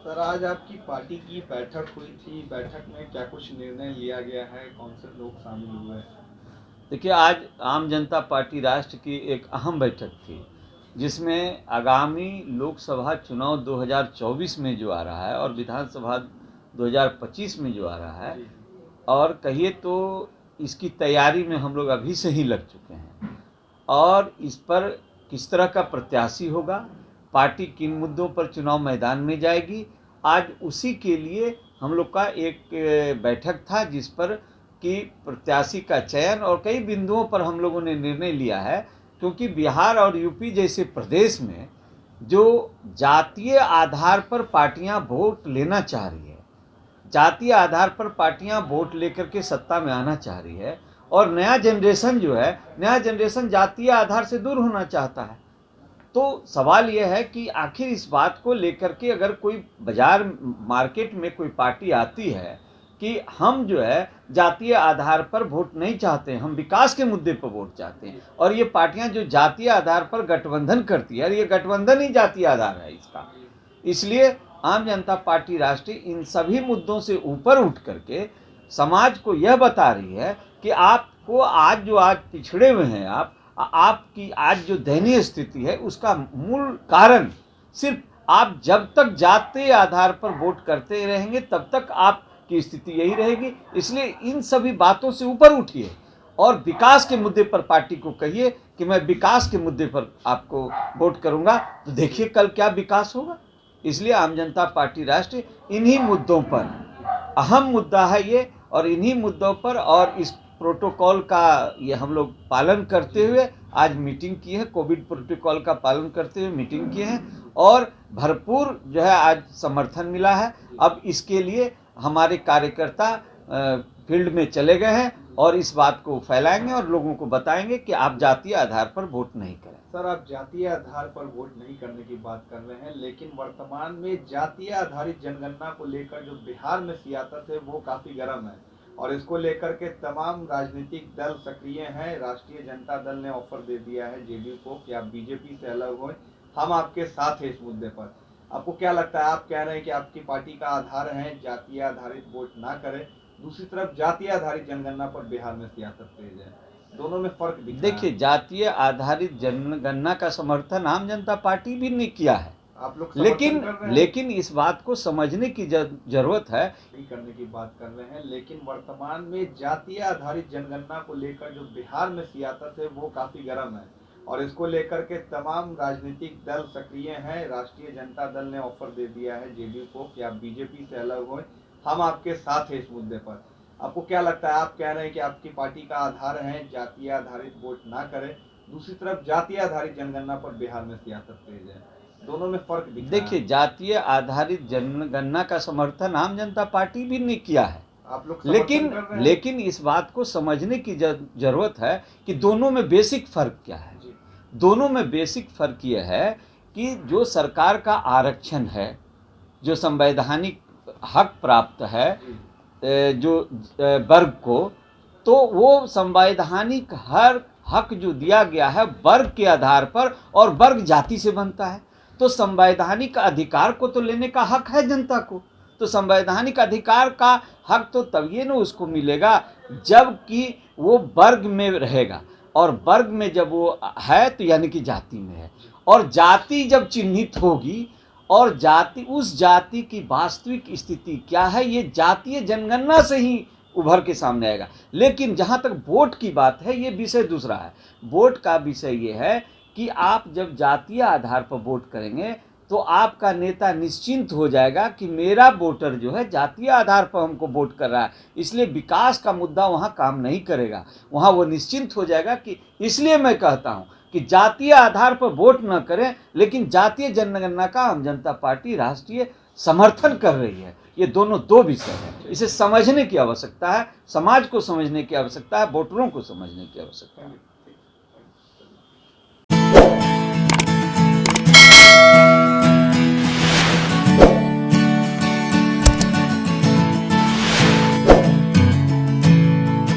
Sir, आज आपकी party की बैठक हुई थी। बैठक में क्या कुछ निर्णय लिया गया है? कौन से लोग शामिल हुए? देखिए, आज आम जनता पार्टी राष्ट्र की एक अहम बैठक थी, जिसमें आगामी लोकसभा चुनाव 2024 में जो आ रहा है और विधानसभा 2025 में जो आ रहा है, और कहिए तो इसकी तैयारी में हम लोग अभी से ही लग चुके हैं। और इस पर किस तरह का प्रत्याशी होगा, पार्टी किन मुद्दों पर चुनाव मैदान में जाएगी, आज उसी के लिए हम लोग का एक बैठक था, जिस पर कि प्रत्याशी का चयन और कई बिंदुओं पर हम लोगों ने निर्णय लिया है। क्योंकि बिहार और यूपी जैसे प्रदेश में जो जातीय आधार पर पार्टियां वोट लेना चाह रही है, जातीय आधार पर पार्टियां वोट लेकर के सत्ता में आना चाह रही है, और नया जनरेशन जो है, नया जनरेशन जातीय आधार से दूर होना चाहता है। तो सवाल यह है कि आखिर इस बात को लेकर के अगर कोई बाजार मार्केट में कोई पार्टी आती है कि हम जो है जातीय आधार पर वोट नहीं चाहते हैं, हम विकास के मुद्दे पर वोट चाहते हैं, और ये पार्टियां जो जातीय आधार पर गठबंधन करती है, ये गठबंधन ही जातीय आधार है इसका। इसलिए आम जनता पार्टी राष्ट्रीय इन सभी मुद्दों से ऊपर उठ करके समाज को यह बता रही है कि आपको आज जो आज पिछड़े हुए हैं, आपकी आज जो दयनीय स्थिति है, उसका मूल कारण सिर्फ आप जब तक जातीय आधार पर वोट करते रहेंगे तब तक आपकी स्थिति यही रहेगी। इसलिए इन सभी बातों से ऊपर उठिए और विकास के मुद्दे पर पार्टी को कहिए कि मैं विकास के मुद्दे पर आपको वोट करूंगा, तो देखिए कल क्या विकास होगा। इसलिए आम जनता पार्टी राष्ट्र इन्हीं मुद्दों पर, अहम मुद्दा है ये, और इन्हीं मुद्दों पर और इस प्रोटोकॉल का ये हम लोग पालन करते हुए आज मीटिंग की है, कोविड प्रोटोकॉल का पालन करते हुए मीटिंग की है, और भरपूर जो है आज समर्थन मिला है। अब इसके लिए हमारे कार्यकर्ता फील्ड में चले गए हैं और इस बात को फैलाएंगे और लोगों को बताएंगे कि आप जातीय आधार पर वोट नहीं करें। सर, आप जातीय आधार पर वोट नहीं करने की बात कर रहे हैं, लेकिन वर्तमान में जातीय आधारित जनगणना को लेकर जो बिहार में सियासत है वो काफी गर्म है, और इसको लेकर के तमाम राजनीतिक दल सक्रिय हैं। राष्ट्रीय जनता दल ने ऑफर दे दिया है जेडीयू को कि आप बीजेपी से अलग हों, हम आपके साथ हैं इस मुद्दे पर। आपको क्या लगता है? आप कह रहे हैं कि आपकी पार्टी का आधार है जातीय आधारित वोट ना करें, दूसरी तरफ जातीय आधारित जनगणना पर बिहार में सियासत तेज है, दोनों में फर्क दिख रहा है। देखिए, जातीय आधारित जनगणना का समर्थन आम जनता पार्टी भी ने किया है, आप लोग लेकिन इस बात को समझने की जरूरत है। करने की बात कर रहे हैं, लेकिन वर्तमान में जातीय आधारित जनगणना को लेकर जो बिहार में सियासत है वो काफी गर्म है, और इसको लेकर के तमाम राजनीतिक दल सक्रिय हैं। राष्ट्रीय जनता दल ने ऑफर दे दिया है जेडीयू को कि आप बीजेपी से अलग हों, हम आपके साथ हैं इस मुद्दे पर। आपको क्या लगता है? आप कह रहे हैं कि आपकी पार्टी का आधार है जातीय आधारित वोट ना करें, दूसरी तरफ जातीय आधारित जनगणना पर बिहार में सियासत तेज है, दोनों में फर्क दिख रहा है। देखिए, जातीय आधारित जनगणना का समर्थन आम जनता पार्टी भी ने किया है, आप लोग लेकिन इस बात को समझने की जरूरत है कि दोनों में बेसिक फर्क क्या है। दोनों में बेसिक फर्क यह है कि जो सरकार का आरक्षण है, जो संवैधानिक हक प्राप्त है जो वर्ग को, तो वो संवैधानिक हर हक जो दिया गया है वर्ग के आधार पर, और वर्ग जाति से बनता है, तो संवैधानिक अधिकार को तो लेने का हक है जनता को। तो संवैधानिक अधिकार का हक तो तभी न उसको मिलेगा जबकि वो वर्ग में रहेगा, और वर्ग में जब वो है तो यानी कि जाति में है, और जाति जब चिन्हित होगी, और जाति, उस जाति की वास्तविक स्थिति क्या है ये जातीय जनगणना से ही उभर के सामने आएगा। लेकिन जहाँ तक वोट की बात है, ये विषय दूसरा है। वोट का विषय ये है कि आप जब जातीय आधार पर वोट करेंगे तो आपका नेता निश्चिंत हो जाएगा कि मेरा वोटर जो है जातीय आधार पर हमको वोट कर रहा है, इसलिए विकास का मुद्दा वहाँ काम नहीं करेगा। वहाँ वो निश्चिंत हो जाएगा कि इसलिए मैं कहता हूँ कि जातीय आधार पर वोट न करें, लेकिन जातीय जनगणना का आम जनता पार्टी राष्ट्रीय समर्थन कर रही है। ये दोनों दो विषय हैं, इसे समझने की आवश्यकता है, समाज को समझने की आवश्यकता है, वोटरों को समझने की आवश्यकता है।